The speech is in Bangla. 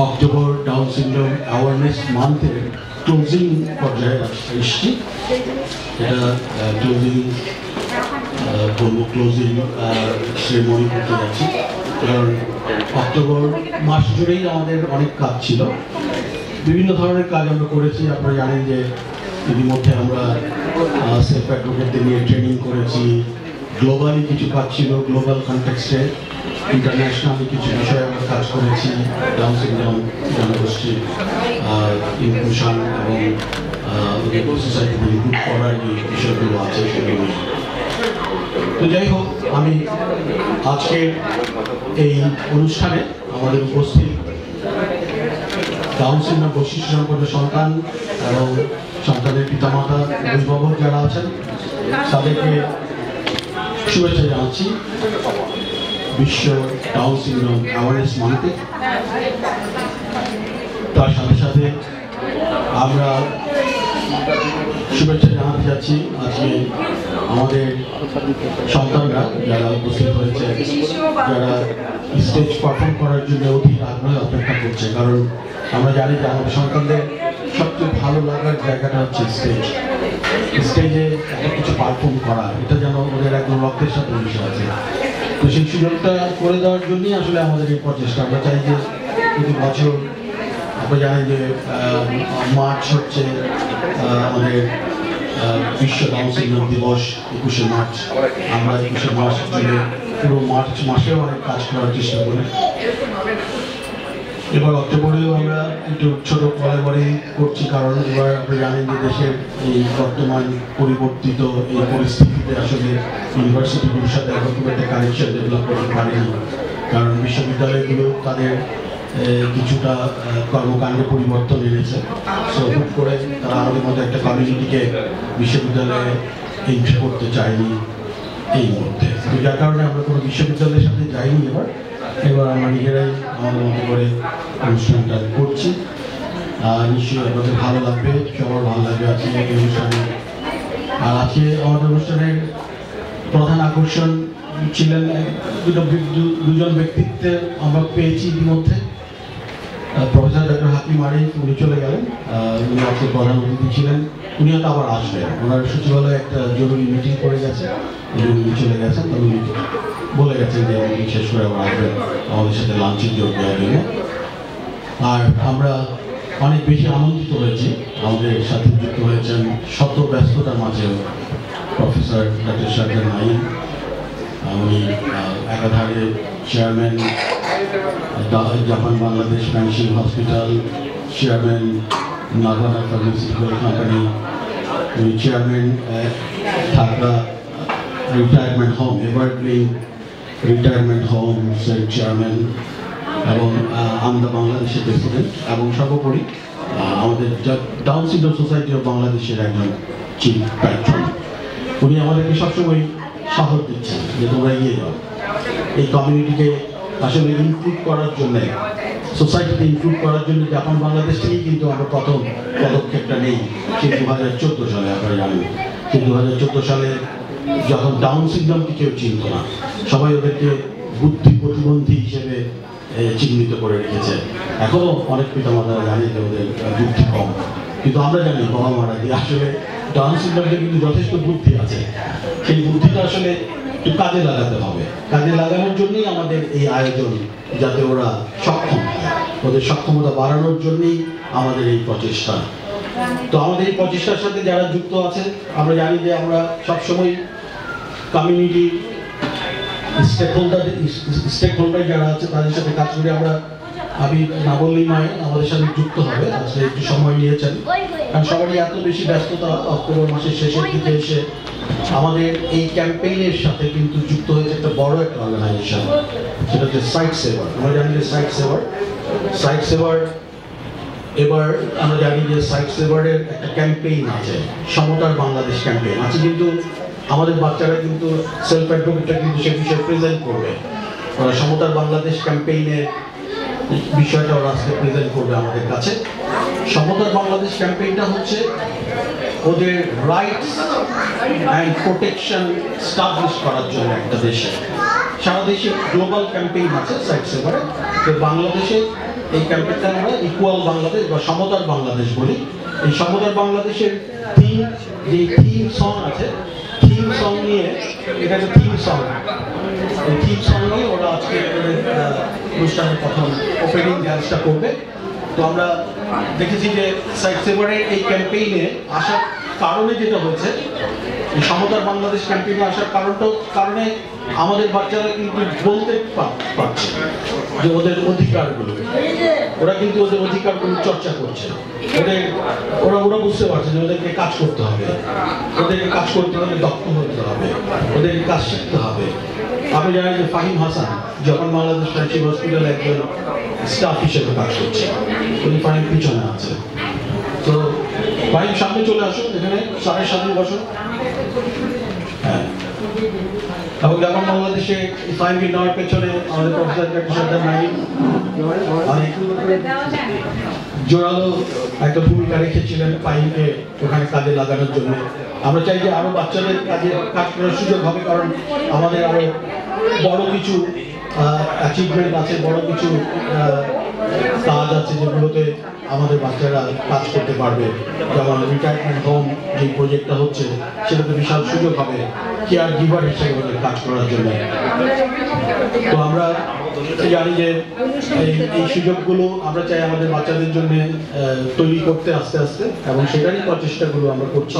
অক্টোবর ডাউন সিনড্রোম অ্যাওয়ারনেস মান্থের ক্লোজিং পর্যায়ে এসেছি। এটা ক্লোজিং সেরেমনি করতে যাচ্ছি, কারণ অক্টোবর মাস জুড়েই আমাদের অনেক কাজ ছিল, বিভিন্ন ধরনের কাজ আমরা করেছি। আপনারা জানেন যে ইতিমধ্যে আমরা সেলফ অ্যাডভোকেটদের নিয়ে ট্রেনিং করেছি, গ্লোবালি কিছু কাজ ছিল, গ্লোবাল কনটেক্সটে ইন্টারন্যাশনালি কিছু বিষয়ে আমরা কাজ করেছি, ডাউন সিনড্রোম জনগোষ্ঠী ইনক্লুশন এবং সোসাইটিতে ইনক্লুড করার যে বিষয়গুলো আছে সেগুলো। তো যাই হোক, আমি আজকে এই অনুষ্ঠানে আমাদের উপস্থিত ডাউন সিনড্রোম বৈশিষ্ট্য সম্পন্ন সন্তান এবং সন্তানের পিতামাতা অভিভাবক যারা আছেন তাদেরকে শুভেচ্ছা জানাচ্ছি বিশ্ব ডাউন সিনড্রোম অ্যাওয়ারনেস মান্থে। তার সাথে সাথে আমরা শুভেচ্ছা জানাতে যাচ্ছি আজকে আমাদের সন্তানরা যারা উপস্থিত হয়েছে, যারা স্টেজ পারফর্ম করার জন্য অধীর আগ্রহে অপেক্ষা করছে, কারণ আমরা জানি যে আমাদের সন্তানদের সবচেয়ে ভালো লাগার জায়গাটা হচ্ছে স্টেজে একটা কিছু পারফর্ম করা, এটা যেন ওদের একদম রক্তের সাথে মিশে আছে। তো সেই সুযোগটা করে দেওয়ার জন্যই আসলে আমাদের এই প্রচেষ্টা। আমরা চাই যে প্রতি বছর আমরা জানি যে মার্চ হচ্ছে আমাদের বিশ্ব ডাউন সিনড্রোম দিবস, 21শে মার্চ। আমরা 21শে মার্চ জুড়ে পুরো মার্চ মাসেও অনেক কাজ করার চেষ্টা করি। এবার অক্টোবরেও আমরা একটু ছোট করে করছি, কারণ এবার আপনি জানেন যে দেশের এই বর্তমান পরিবর্তিত এই পরিস্থিতিতে আসলে ইউনিভার্সিটিগুলোর সাথে এরকম একটা কানেকশন ডেভেলপ করতে পারেনি, কারণ বিশ্ববিদ্যালয়গুলো তাদের কিছুটা কর্মকাণ্ডে পরিবর্তন এনেছে। সো হুট করে তারা আমাদের মধ্যে একটা কমিউনিটিকে বিশ্ববিদ্যালয়ে এন্ট্রি করতে চায়নি এই মুহূর্তে। তো যার কারণে আমরা কোনো বিশ্ববিদ্যালয়ের সাথে যাইনি। এবার আমরা নিজেরাই আমাদের মতো করে অনুষ্ঠানটা করছি। নিশ্চয়ই আপনাদের ভালো লাগবে, সবার ভালো লাগবে আজকে এই অনুষ্ঠানে। আর আজকে আমাদের অনুষ্ঠানের প্রধান আকর্ষণ ছিলেন দুজন ব্যক্তিত্বে আমরা পেয়েছি ইতিমধ্যে। প্রফেসর ডক্টর হাকিম আরিফ, উনি চলে গেলেন, উনি আজকে প্রধান অতিথি ছিলেন। উনি হয়তো আবার আসবেন, ওনার সচিবালয়ে একটা জরুরি মিটিং করে গেছে, উনি চলে গেছেন। তবে উনি বলে গেছেন যে উনি শেষ করে আবার আসবেন আমাদের সাথে লাঞ্চের যোগ দেওয়ার জন্য। আর আমরা অনেক বেশি আনন্দিত হয়েছি, আমাদের সাথে যুক্ত হয়েছেন শত ব্যস্ততার মাঝেও প্রফেসর ডক্টর শারজান নাঈম। উনি একাধারে চেয়ারম্যান জাপান বাংলাদেশ ফ্যান্সিং হসপিটাল, চেয়ারম্যান নাগানা ফার্মাসিউটিক্যাল কোম্পানি, উনি chairman Dhaka retirement home, evergreen retirement হোমসের চেয়ারম্যান এবং আমরা বাংলাদেশের প্রেসিডেন্ট, এবং সর্বোপরি আমাদের ডাউন সিনড্রোম সোসাইটি অফ বাংলাদেশের একজন চিফ প্যাট্রন। উনি আমাদেরকে সবসময় সাহস দিচ্ছেন যে তোমরা এগিয়ে যাও, এই কমিউনিটিকে আসলে ইনক্লুড করার জন্যে, সোসাইটিতে ইনক্লুড করার জন্য জাপান বাংলাদেশ থেকেই কিন্তু আমরা প্রথম পদক্ষেপটা নেই সেই 2014 সালে। আপনারা জানেন সেই 2014 সালে যখন ডাউন সিনড্রোমকে কেউ চিনত না, সবাই ওদেরকে বুদ্ধি প্রতিবন্ধী হিসেবে চিহ্নিত করে রেখেছে। এখনও অনেক পিতামাতারা জানে যে ওদের বুদ্ধি কম, কিন্তু আমরা জানি বাবা মারা যে আসলে ডাউন সিনড্রোমে কিন্তু যথেষ্ট বুদ্ধি আছে। সেই বুদ্ধিটা আসলে একটু কাজে লাগাতে হবে। কাজে লাগানোর জন্যই আমাদের এই আয়োজন, যাতে ওরা সক্ষম হয়, ওদের সক্ষমতা বাড়ানোর জন্যই আমাদের এই প্রচেষ্টা। তো আমাদের এই প্রচেষ্টার সাথে যারা যুক্ত আছে, আমরা জানি যে আমরা সবসময় কমিউনিটি স্টেক হোল্ডার যারা আছে তাদের সাথে কাজ করি। আমি না বললেই নয়, আমাদের সাথে যুক্ত হবে। আসলে একটু সময় নিয়েছেন, কারণ সবারই এত বেশি ব্যস্ততা। অক্টোবর মাসের শেষের দিকে এসে আমাদের এই ক্যাম্পেইনের সাথে কিন্তু যুক্ত হয়েছে একটা বড় একটা অর্গানাইজেশন, সেটা হচ্ছে সাইট সেভার। আমরা জানি যে সাইট সেভার এবার আমরা জানি যে সাইট সেভারের একটা ক্যাম্পেইন আছে, সমতার বাংলাদেশ ক্যাম্পেইন আছে। কিন্তু আমাদের বাচ্চারা কিন্তু সেলফ অ্যাডভোকেটটা কিন্তু সে বিষয়ে প্রেজেন্ট করবে। ওরা সমতার বাংলাদেশ ক্যাম্পেইনের বিষয়টা ওরা আজকে প্রেজেন্ট করবে আমাদের কাছে। সমতার বাংলাদেশ ক্যাম্পেইনটা হচ্ছে ওদের রাইটস অ্যান্ড প্রোটেকশন স্টাবলিশ করার জন্য একটা দেশে সারা দেশে গ্লোবাল ক্যাম্পেইন আছে সাইট সেভারে। তো বাংলাদেশে এই ক্যাম্পেইনটা আমরা ইকুয়াল বাংলাদেশ বা সমতার বাংলাদেশ বলি। এই সমতার বাংলাদেশের থিম, যে থিম সং আছে, থিম সং নিয়ে, এটা একটা থিম সং, এই থিম সং নিয়ে ওরা আজকে অনুষ্ঠানের প্রথম ওপেনিং ড্যান্সটা করবে। তো আমরা দেখেছি যে সাইট সেভারের এই ক্যাম্পেইনে আসার কারণে যেটা হয়েছে, এই সমতার বাংলাদেশ ক্যাম্পেইনে আসার কারণে আমাদের বাচ্চারা কিন্তু বলতে পারছে যে ওদের অধিকারগুলো, ওরা কিন্তু ওদের অধিকারগুলো চর্চা করছে, ওরা বুঝতে পারছে যে ওদেরকে কাজ করতে হবে, ওদেরকে কাজ করতে হলে দক্ষ হতে হবে, ওদেরকে কাজ শিখতে হবে। আমি জানি যে ফাহিম হাসান যখন বাংলাদেশ ফ্রেন্ডশিপ হসপিটালে একজন স্টাফ হিসেবে কাজ করছে, উনি ফাহিম পিছনে আছে। তো ফাহিম সামনে চলে আসুন, এখানে স্যারের সাথে বসুন। হ্যাঁ, এবং যখন বাংলাদেশে ফাহিমকে নেওয়ার পেছনে আমাদের প্রফেসর ডক্টর নাইম অনেক জোরালো একটা ভূমিকা রেখেছিলেন ফাহিমকে ওখানে কাজে লাগানোর জন্য। আমরা চাই যে আরো বাচ্চাদের কাজ করার সুযোগ হবে, কারণ আমাদের আরো বড় কিছু অ্যাচিভমেন্ট আছে, বড় কিছু কাজ আছে যেগুলোতে আমাদের বাচ্চারা কাজ করতে পারবে। যেমন রিটায়ারমেন্ট হোম যে প্রজেক্টটা হচ্ছে, সেটাতে বিশাল সুযোগ হবে কেয়ার গিভার হিসেবে ওদের কাজ করার জন্য। তো আমরা জানি যে এই সুযোগগুলো আমরা চাই আমাদের বাচ্চাদের জন্য তৈরি করতে আস্তে আস্তে, এবং সেটারই প্রচেষ্টাগুলো আমরা করছি।